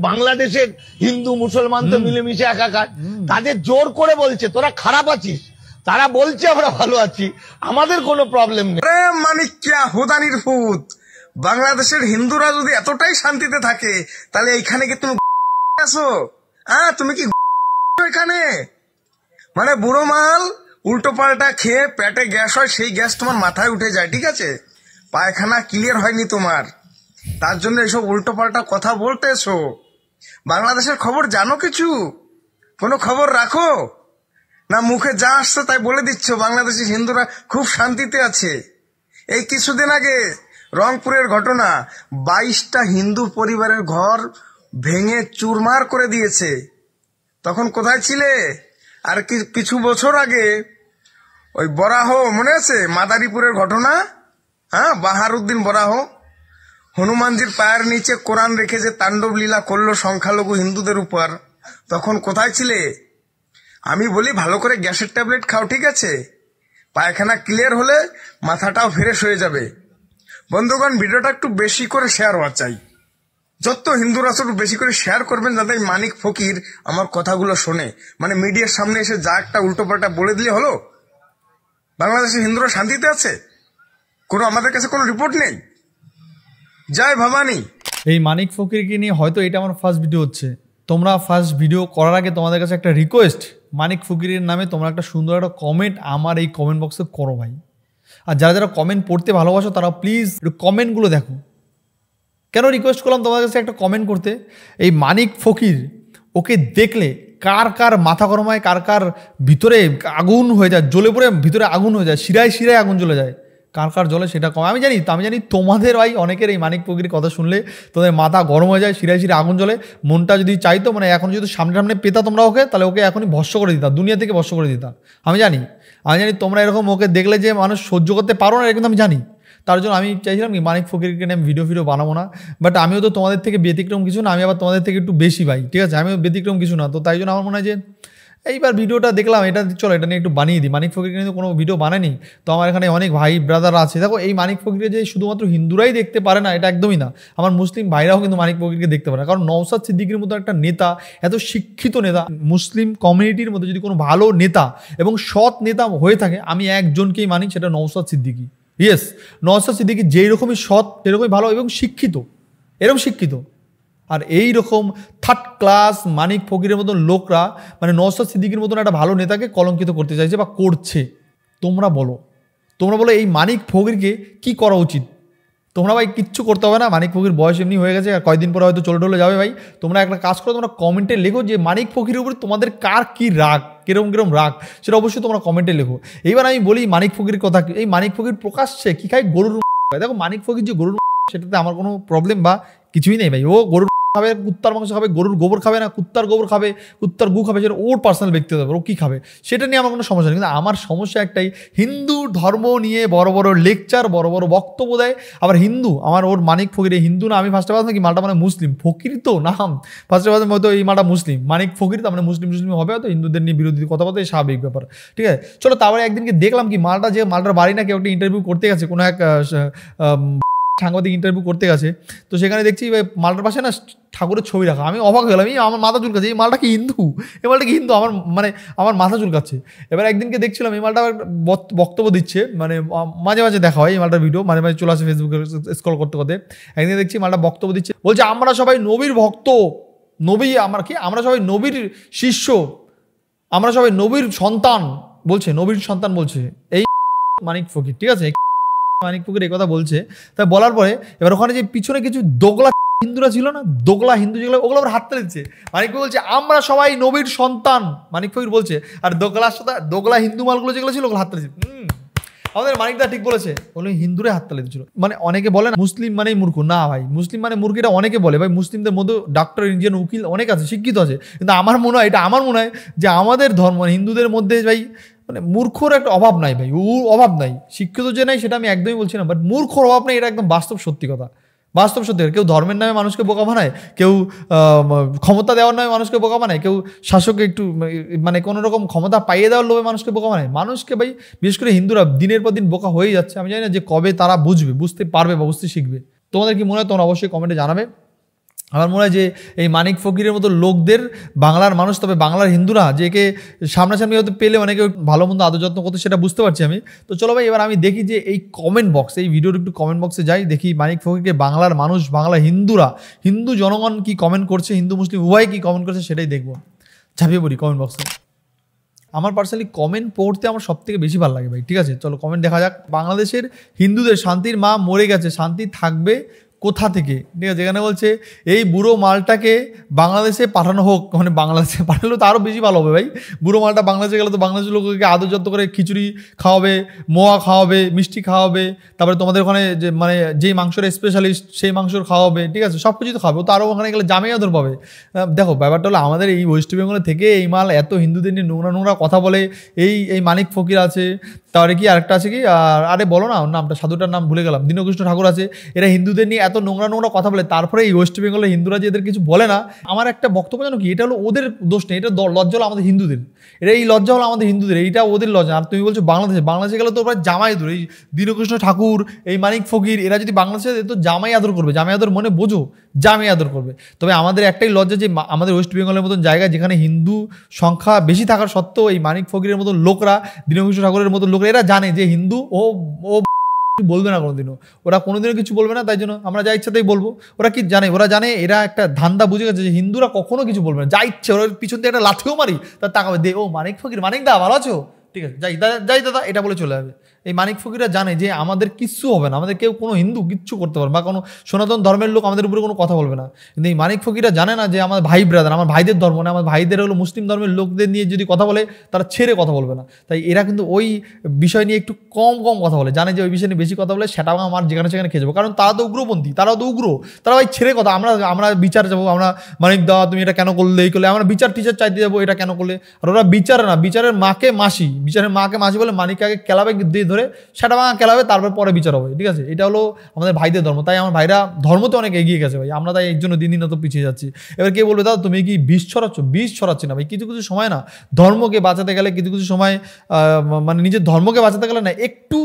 বাংলাদেশের হিন্দু মুসলমান তো মিলেমিশে একাকার, তাদের জোর করে বলছে তোরা খারাপ আছিস, তারা বলছে আমরা ভালো আছি, আমাদের কোনো প্রবলেম নেই। মানিক্যা হুদানির ফুত, বাংলাদেশের হিন্দুরা যদি এতটাই শান্তিতে থাকে তাহলে এইখানে কি তুমি আসো? হ্যাঁ, তুমি কি এখানে মানে বুড়ো মাল উল্টো পাল্টা খেয়ে পেটে গ্যাস হয়, সেই গ্যাস তোমার মাথায় উঠে যায়, ঠিক আছে? পায়খানা ক্লিয়ার হয়নি তোমার, তার জন্য এসব উল্টো পাল্টা কথা বলতেছো। বাংলাদেশের খবর জানো কিছু? কোনো খবর রাখো না? মুখে যা আসছে তাই বলে দিচ্ছ বাংলাদেশের হিন্দুরা খুব শান্তিতে আছে। এই কিছুদিন আগে রংপুরের ঘটনা, 22টা হিন্দু পরিবারের ঘর ভেঙে চুরমার করে দিয়েছে। তখন কোথায় ছিলে? আর কিছু বছর আগে ওই বরাহ, মনে আছে মাদারীপুরের ঘটনা? হ্যাঁ, বাহারুদ্দিন বরাহ হনুমানজির পায়ের নিচে কোরআন রেখে যে তাণ্ডব লীলা করলো সংখ্যালঘু হিন্দুদের উপর, তখন কোথায় ছিলে? আমি বলি ভালো করে গ্যাসের ট্যাবলেট খাও, ঠিক আছে? পায়খানা ক্লিয়ার হলে মাথাটাও ফ্রেশ হয়ে যাবে। বন্ধুগণ, ভিডিওটা একটু বেশি করে শেয়ার হওয়া চাই। যত হিন্দুরা একটু বেশি করে শেয়ার করবেন, যাতে মানিক ফকির আমার কথাগুলো শোনে। মানে মিডিয়ার সামনে এসে যা একটা উল্টোপাল্টা বলে দিলে হলো? বাংলাদেশের হিন্দুরা শান্তিতে আছে? কোনো আমাদের কাছে কোনো রিপোর্ট নেই। জয় ভবানী। এই মানিক ফকিরকে নিয়ে হয়তো এটা আমার ফার্স্ট ভিডিও হচ্ছে। তোমরা ফার্স্ট ভিডিও করার আগে তোমাদের কাছে একটা রিকোয়েস্ট, মানিক ফকিরের নামে তোমরা একটা সুন্দর একটা কমেন্ট আমার এই কমেন্ট বক্সে করো ভাই। আর যারা যারা কমেন্ট পড়তে ভালোবাসো তারা প্লিজ একটু কমেন্টগুলো দেখো। কেন রিকোয়েস্ট করলাম তোমাদের কাছে একটা কমেন্ট করতে? এই মানিক ফকির, ওকে দেখলে কার কার মাথা গরম হয়, কার কার ভিতরে আগুন হয়ে যায়, জ্বলে পড়ে ভিতরে আগুন হয়ে যায়, শিরায় শিরায় আগুন জ্বলে যায়, কার কার জলে সেটা কম আমি জানি। তোমাদের ভাই অনেকের এই মানিক ফকিরের কথা শুনলে তোদের মাথা গরম হয়ে যায়, শিরায় শিরায় আগুন জ্বলে। মনটা যদি চাইতো, মানে এখন যদি সামনে সামনে পেতা তোমরা ওকে, তাহলে ওকে এখনই ভস্য করে দিতাম, দুনিয়া থেকে ভস্য করে দিতাম। আমি জানি তোমরা এরকম ওকে দেখলে যে মানুষ সহ্য করতে পারো না, এটা কিন্তু আমি জানি। তার জন্য আমি চাইছিলাম কি মানিক ফকিরকে নিয়ে আমি ভিডিও বানাবো না। বাট আমিও তো তোমাদের থেকে ব্যতিক্রম কিছু না, আমি আবার তোমাদের থেকে একটু বেশি ভাই, ঠিক আছে? আমিও ব্যতিক্রম কিছু না। তো তাই জন্য আমার মনে হয় যে এইবার ভিডিওটা দেখলাম, এটা চলো এটা নিয়ে একটু বানিয়ে দিই। মানিক ফকিরকে নিয়ে কোনো ভিডিও বানায়নি তো আমার এখানে অনেক ভাই ব্রাদার আছে। দেখো, এই মানিক ফকিরকে যে শুধুমাত্র হিন্দুরাই দেখতে পারে না, এটা একদমই না। আমার মুসলিম ভাইরাও কিন্তু মানিক ফকিরকে দেখতে পারে না। কারণ নওশাদ সিদ্দিকীর মতো একটা নেতা, এত শিক্ষিত নেতা, মুসলিম কমিউনিটির মধ্যে যদি কোনো ভালো নেতা এবং সৎ নেতা হয়ে থাকে, আমি একজনকেই মানি, সেটা নওশাদ সিদ্দিকী। ইয়েস, নওশাদ সিদ্দিকী যেই রকমই সৎ, সেরকমই ভালো এবং শিক্ষিত, এরকম শিক্ষিত। আর এই রকম থার্ড ক্লাস মানিক ফকিরের মতন লোকরা মানে নওশাদ সিদ্দিকীর মতন একটা ভালো নেতাকে কলঙ্কিত করতে চাইছে বা করছে। তোমরা বলো এই মানিক ফকিরকে কি করা উচিত? তোমরা ভাই কিচ্ছু করতে হবে না, মানিক ফকির বয়স এমনি হয়ে গেছে, আর কয়েকদিন পরে হয়তো চলে যাবে ভাই। তোমরা একটা কাজ করো, তোমরা কমেন্টে লেখো যে মানিক ফকিরের উপরে তোমাদের কার কি রাগ, কিরম রাগ, সেটা অবশ্যই তোমরা কমেন্টে লেখো। এইবার আমি বলি মানিক ফকিরের কথা। এই মানিক ফকির প্রকাশ্যে কি খায়? গরুর। দেখো, মানিক ফকির যে গরুর, সেটাতে আমার কোনো প্রবলেম বা কিছুই নেই ভাই। ও গরুর খাবে, কুত্তার মাংস খাবে, গরুর গোবর খাবে না, কুত্তার গোবর খাবে, কুত্তার গু খাবে, সেটা ওর পার্সোনাল ব্যক্তিগত ব্যাপার, ও কী খাবে সেটা নিয়ে আমার কোনো সমস্যা নেই। কিন্তু আমার সমস্যা একটাই, হিন্দু ধর্ম নিয়ে বড় বড় লেকচার, বড় বড় বক্তব্য দেয়। আবার হিন্দু, আমার ওর মানিক ফকির হিন্দু না, আমি ফার্স্টে ভাবতাম কি মালটা মানে মুসলিম, ফকির তো নাম, ফার্স্টে ভাবতাম হয়তো এই মালটা মুসলিম, মানিক ফকির তার মানে মুসলিম হবে, হয়তো হিন্দুদের নিয়ে বিরোধী কথা বলতে স্বাভাবিক ব্যাপার, ঠিক আছে? চলো, তারপরে একদিনকে দেখলাম কি মালটার বাড়ি না কেউ একটা ইন্টারভিউ করতে গেছে, কোনো এক সাংবাদিক ইন্টারভিউ করতে গেছে। তো সেখানে দেখছি মালটার পাশে না ঠাকুরের ছবি রাখা। আমি অবাক হয়ে গেলাম, আমার মাথা চুলকাচ্ছে, এই মালটা কি হিন্দু? আমার মাথা চুলকাচ্ছে। এবার একদিনকে দেখছিলাম এই মালটা বক্তব্য দিচ্ছে, মানে মাঝে মাঝে দেখা হয় এই মালটার ভিডিও, মাঝে মাঝে চলে আসে ফেসবুকে স্ক্রল করতে করতে। একদিন দেখছি মালটা বক্তব্য দিচ্ছে, বলছে আমরা সবাই নবীর ভক্ত, আমরা সবাই নবীর শিষ্য, আমরা সবাই নবীর সন্তান, নবীর সন্তান বলছে এই মানিক ফকির, ঠিক আছে? মানিক ফকির এই কথা বলছে। তাই বলার পরে এবার ওখানে যে পিছনে কিছু দোগলা হিন্দুরা ছিল না, দোগলা হিন্দু যেগুলো, ওগুলো আবার হাত তালি দিচ্ছে। মানিক ফকির বলছে আমরা সবাই নবীর সন্তান, মানিক ফকির বলছে। আর দোগলা হিন্দু মালগুলো যেগুলো ছিল ওগুলো হাত তালি দিচ্ছে। আমাদের মানিকদা ঠিক বলেছে, বলে হিন্দুরে হাত তালি দিচ্ছিল। মানে অনেকে বলে না মুসলিম মানেই মূর্খ, না ভাই, মুসলিম মানে মূর্খ এটা অনেকে বলে ভাই। মুসলিমদের মধ্যে ডাক্তার, ইঞ্জিনিয়ার, উকিল অনেক আছে, শিক্ষিত আছে। কিন্তু আমার মনে হয় যে আমাদের ধর্ম হিন্দুদের মধ্যে ভাই মানে মূর্খর একটা অভাব নাই ভাই, অভাব নাই। শিক্ষিত যে নাই সেটা আমি একদমই বলছি না, বাট মূর্খর অভাব নাই, এটা একদম বাস্তব সত্যি কথা। কেউ ধর্মের নামে মানুষকে বোকা বানায়, কেউ ক্ষমতা দেওয়ার নামে মানুষকে বোকা বানায়, কেউ শাসককে একটু মানে কোনো রকম ক্ষমতা পাইয়ে দেওয়ার লোভে মানুষকে বোকা বানায়। মানুষকে ভাই বিশেষ করে হিন্দুরা দিনের পর দিন বোকা হয়ে যাচ্ছে। আমি জানি না যে কবে তারা বুঝতে পারবে বা বুঝতে শিখবে। তোমাদের কি মনে হয় তোমরা অবশ্যই কমেন্টে জানাবে। আমার মনে হয় যে এই মানিক ফকিরের মতো লোকদের বাংলার মানুষ, তবে বাংলার হিন্দুরা যে একে সামনাসামনি হয়তো পেলে অনেকে ভালো মন্দ আদর যত্ন করতে, সেটা বুঝতে পারছি আমি। তো চলো ভাই, এবার আমি দেখি যে এই কমেন্ট বক্স, এই ভিডিওর একটু কমেন্ট বক্সে যাই, দেখি মানিক ফকিরকে বাংলার মানুষ, বাংলা হিন্দুরা, হিন্দু জনগণ কি কমেন্ট করছে, হিন্দু মুসলিম উভয় কি কমেন্ট করছে, সেটাই দেখবো। ঝাঁপিয়ে পড়ি কমেন্ট বক্সে। আমার পার্সোনালি কমেন্ট পড়তে আমার সব থেকে বেশি ভালো লাগে ভাই। ঠিক আছে, চলো কমেন্ট দেখা যাক। বাংলাদেশের হিন্দুদের শান্তির মা মরে গেছে, শান্তি থাকবে কোথা থেকে? ঠিক আছে, যেখানে বলছে এই বুড়ো মালটাকে বাংলাদেশে পাঠানো হোক, মানে বাংলাদেশে পাঠালে তো আরও বেশি ভালো হবে ভাই। বুড়ো মালটা বাংলাদেশে গেলে তো বাংলাদেশের লোককে আদর যত্ন করে খিচুড়ি খাওয়াবে, মোয়া খাওয়াবে, মিষ্টি খাওয়াবে, তারপরে তোমাদের ওখানে যে মানে যেই মাংসের স্পেশালিস্ট সেই মাংসর খাওয়াবে, ঠিক আছে, সব কিছু তো খাবে। ও তো আরও ওখানে গেলে জামাই আদর পাবে। দেখো ব্যাপারটা হলো আমাদের এই ওয়েস্ট বেঙ্গলে থেকে এই মাল এত হিন্দুদের নিয়ে নোংরা নোংরা কথা বলে। এই মানিক ফকির আছে, তারপরে কি আরেকটা আছে কি, আরে বলো না ওর নামটা, সাধুটার নাম ভুলে গেলাম, দীনকৃষ্ণ ঠাকুর আছে। এরা হিন্দুদের নিয়ে এত নোংরা নোংরা কথা বলে, তারপরে এই ওয়েস্ট বেঙ্গলের হিন্দুরা যে এদের কিছু বলে না। আমার একটা বক্তব্য জানো কি, এটা হলো ওদের দোষ নেই, এটা লজ্জা হলো আমাদের হিন্দুদের। এটা এই লজ্জা হলো আমাদের হিন্দুদের, এইটা ওদের লজ্জা। আর তুমি বলছো বাংলাদেশে গেলে তো প্রায় জামাই আদর। এই দীনকৃষ্ণ ঠাকুর, এই মানিক ফকির, এরা যদি বাংলাদেশে তো জামাই আদর করবে। জামাই আদর মনে বোঝো, জামাই আদর করবে। তবে আমাদের একটাই লজ্জা যে আমাদের ওয়েস্ট বেঙ্গলের মতন জায়গায় যেখানে হিন্দু সংখ্যা বেশি থাকার সত্ত্বেও এই মানিক ফকিরের মতন লোকরা, দীনকৃষ্ণ ঠাকুরের মতন লোকরা, এরা জানে যে হিন্দু ও বলবে না কোনোদিনও, ওরা কোনোদিনও কিছু বলবে না, তাই জন্য আমরা যা ইচ্ছাতেই বলবো। ওরা কি জানে, ওরা জানে এরা একটা ধান্দা বুঝে গেছে যে হিন্দুরা কখনো কিছু বলবে না, যা ইচ্ছে ওরা পিছন থেকে একটা লাঠিও মারি তার তাকাবে, দে ও মানিক ফকির, মানিক দা ভালো আছো, ঠিক আছে যাই দাদা, এটা বলে চলে যাবে। এই মানিক ফকিররা জানে যে আমাদের কিচ্ছু হবে না, আমাদের কেউ কোনো হিন্দু কিচ্ছু করতে পারবে বা কোনো সনাতন ধর্মের লোক আমাদের উপরে কোনো কথা বলবে না। কিন্তু এই মানিক ফকিররা জানে না যে আমার ভাই ব্রাদার, আমার ভাইদের ধর্ম না, আমার ভাইদের হলো মুসলিম ধর্মের লোকদের নিয়ে যদি কথা বলে তারা ছেড়ে কথা বলবে না। তাই এরা কিন্তু ওই বিষয় নিয়ে একটু কম কথা বলে, জানে যে ওই বিষয় নিয়ে বেশি কথা বলে সেটা আমার যেখানে সেখানে খেয়ে যাবো। কারণ তারা তো উগ্রপন্থী, তারাও তো উগ্র, তারা ভাই ছেড়ে কথা। আমরা বিচার যাবো, আমরা মানিক দা তুমি এটা কেন করলে, এই করলে, আমরা বিচার টিচার চাইতে যাবো এটা কেন করলে। আর ওরা বিচার না, বিচারের মাকে মাসি বলে মানিককে আগে কেলাবে দিয়ে ধরে সেটা খেলাবে, তারপর পরে বিচার হবে। ঠিক আছে, এটা হলো আমাদের ভাইদের ধর্ম। তাই আমার ভাইরা ধর্মতে অনেক এগিয়ে গেছে ভাই, আমরা তাই এর জন্য দিন দিন তো পিছিয়ে যাচ্ছি। এবার কে বলবে দাদা তুমি কি বিষ ছড়াচ্ছি না ভাই। কিছু কিছু সময় না ধর্মকে বাঁচাতে গেলে, কিছু কিছু সময় মানে নিজের ধর্মকে বাঁচাতে গেলে না একটু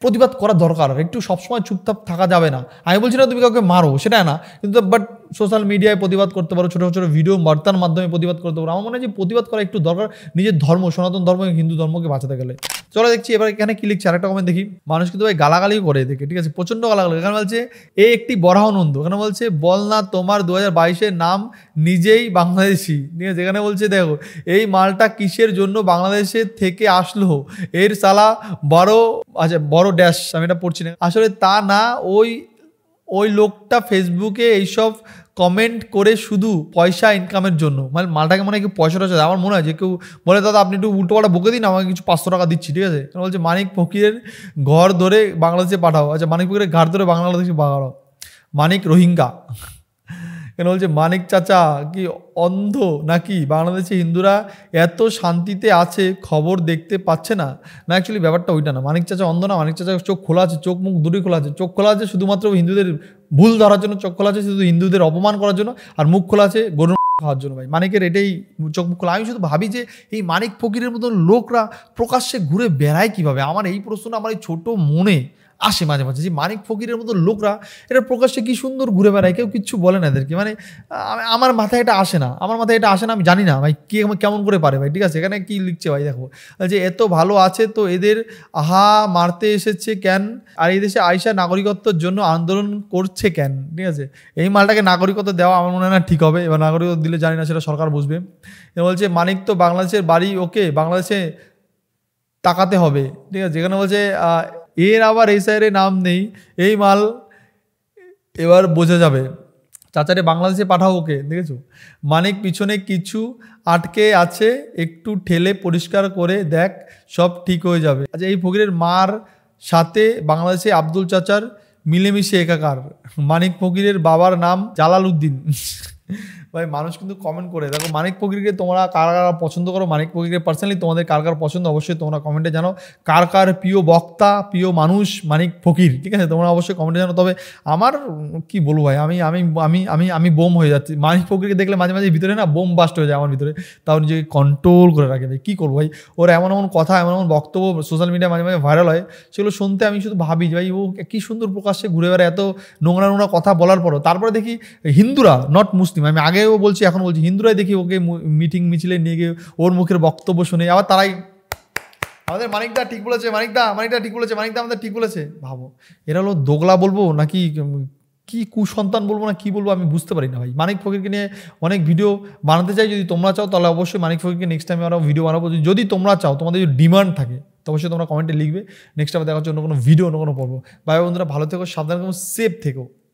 প্রতিবাদ করা দরকার, একটু সবসময় চুপচাপ থাকা যাবে না। আমি বলছি না তুমি কাউকে মারো, সেটা না, কিন্তু বাট সোশ্যাল মিডিয়ায় প্রতিবাদ করতে পারো, ছোটো ছোটো ভিডিও বার্তার মাধ্যমে প্রতিবাদ করতে পারো। আমার মনে হয় যে প্রতিবাদ করা একটু দরকার নিজের ধর্ম, সনাতন ধর্ম, হিন্দু ধর্মকে বাঁচাতে গেলে। চলো দেখছি এবার এখানে কি লিখছে, আরেকটা কমেন্ট দেখি। মানুষ কিন্তু ভাই গালাগালিও করে দেখে, ঠিক আছে, প্রচণ্ড গালাগালি। এখানে বলছে এ একটি বরাহনন্দ, এখানে বলছে বল না তোমার 2022-এর নাম নিজেই বাংলাদেশি, ঠিক আছে। এখানে বলছে দেখো এই মালটা কিসের জন্য বাংলাদেশে থেকে আসলো, এর সালা বড় ড্যাশ, আমি এটা পড়ছি না আসলে তা না, ওই লোকটা ফেসবুকে এইসব কমেন্ট করে শুধু পয়সা ইনকামের জন্য, মানে মালটাকে মনে হয় কেউ পয়সা টয়সা। আমার মনে হয় যে কেউ বলে দাদা আপনি একটু উল্টোপাল্টা বকে দিন, আমাকে কিছু 500 টাকা দিচ্ছি, ঠিক আছে। বলছে মানিক ফকিরের ঘর ধরে বাংলাদেশে পাঠাও। আচ্ছা, মানিক ফকিরের ঘর ধরে বাংলাদেশে পাঠাও, মানিক রোহিঙ্গা। কেন বলছে মানিক চাচা কি অন্ধ নাকি, বাংলাদেশে হিন্দুরা এত শান্তিতে আছে খবর দেখতে পাচ্ছে না? অ্যাকচুয়ালি ব্যাপারটা ওইটা না, মানিক চাচা অন্ধ না, মানিক চাচা চোখ খোলা আছে, চোখ মুখ দুটোই খোলা আছে। চোখ খোলা আছে শুধুমাত্র হিন্দুদের ভুল ধরার জন্য, চোখ খোলা আছে শুধু হিন্দুদের অপমান করার জন্য, আর মুখ খোলা আছে গরু খাওয়ার জন্য। ভাই মানিকের এটাই চোখ মুখ খোলা। আমি শুধু ভাবি যে এই মানিক ফকিরের মতো লোকরা প্রকাশ্যে ঘুরে বেড়ায় কিভাবে। আমার এই প্রশ্নটা আমার এই ছোট মনে আসে মাঝে মাঝে, যে মানিক ফকিরের মতো লোকরা এরা প্রকাশ্যে কি সুন্দর ঘুরে বেড়ায়, কেউ কিচ্ছু বলে না এদেরকে। মানে আমার মাথায় এটা আসে না, আমি জানি না ভাই কে কেমন করে পারে ভাই। ঠিক আছে, এখানে কি লিখছে ভাই দেখো, যে এত ভালো আছে তো এদের মারতে এসেছে কেন, আর এই দেশে আইসা নাগরিকত্বের জন্য আন্দোলন করছে কেন? ঠিক আছে, এই মালটাকে নাগরিকত্ব দেওয়া আমার মনে হয় না ঠিক হবে। এবার নাগরিকত্ব দিলে জানি না, সেটা সরকার বুঝবে। বলছে মানিক তো বাংলাদেশের বাড়ি, ওকে বাংলাদেশে তাকাতে হবে, ঠিক আছে। যেখানে বলছে এর আবার এই সাইডে নাম নেই, এই মাল এবার বোঝা যাবে। চাচারে বাংলাদেশে পাঠাও ওকে, দেখেছো মানিক পিছনে কিছু আটকে আছে, একটু ঠেলে পরিষ্কার করে দেখ, সব ঠিক হয়ে যাবে। আচ্ছা, এই ফকিরের মার সাথে বাংলাদেশে আব্দুল চাচার মিলেমিশে একাকার। মানিক ফকিরের বাবার নাম জালাল উদ্দিন। ভাই মানুষ কিন্তু কমেন্ট করে দেখো মানিক ফকিরকে তোমরা কার কার পছন্দ করো, মানিক ফকিরকে পার্সোনালি তোমাদের কার কার পছন্দ অবশ্যই তোমরা কমেন্টে জানো। কার কার প্রিয় বক্তা প্রিয় মানুষ মানিক ফকির, ঠিক আছে, তোমরা অবশ্যই কমেন্টে জানো। তবে আমার কি বলবো ভাই, আমি আমি আমি আমি আমি বোম হয়ে যাচ্ছি মানিক ফকিরকে দেখলে, মাঝে মাঝে ভিতরে না বোম বাস্ট হয়ে যায় আমার ভিতরে, তাও নিজেকে কন্ট্রোল করে রাখে ভাই। কী করবো ভাই, ওর এমন এমন কথা এমন এমন বক্তব্য সোশ্যাল মিডিয়ায় মাঝে মাঝে ভাইরাল হয়, সেগুলো শুনতে আমি শুধু ভাবি যে ভাই ও কী সুন্দর প্রকাশ্যে ঘুরে বেড়ায় এত নোংরা নোংরা কথা বলার পরও। তারপরে দেখি হিন্দুরা, নট মুসলিম, আমি আগেও বলছি এখন বলছি, হিন্দুরাই দেখি ওকে মিটিং মিছিলে নিয়ে গিয়ে ওর মুখের বক্তব্য শুনে আবার তারাই আমাদের মানিকদা ঠিক বলেছে, মানিকদা ঠিক বলেছে, মানিকদা আমাদের ঠিক বলেছে। ভাবো এরা হলো দোগলা বলবো নাকি কি কুসন্তান বলবো না কি বলবো আমি বুঝতে পারি না ভাই। মানিক ফকিরকে নিয়ে অনেক ভিডিও বানাতে চাই, যদি তোমরা চাও তাহলে অবশ্যই মানিক ফকিরকে নেক্সট টাইমে আমরা ভিডিও বানাবো। যদি তোমরা চাও, তোমাদের যদি ডিমান্ড থাকে তো অবশ্যই তোমরা কমেন্টে লিখবে, নেক্সট টাইমে দেখা হচ্ছে অন্য কোনো ভিডিও অন্য কোনো পর্ব। ভাই বন্ধুরা ভালো থেকো, সাবধান থেকো, সেফ থেকো।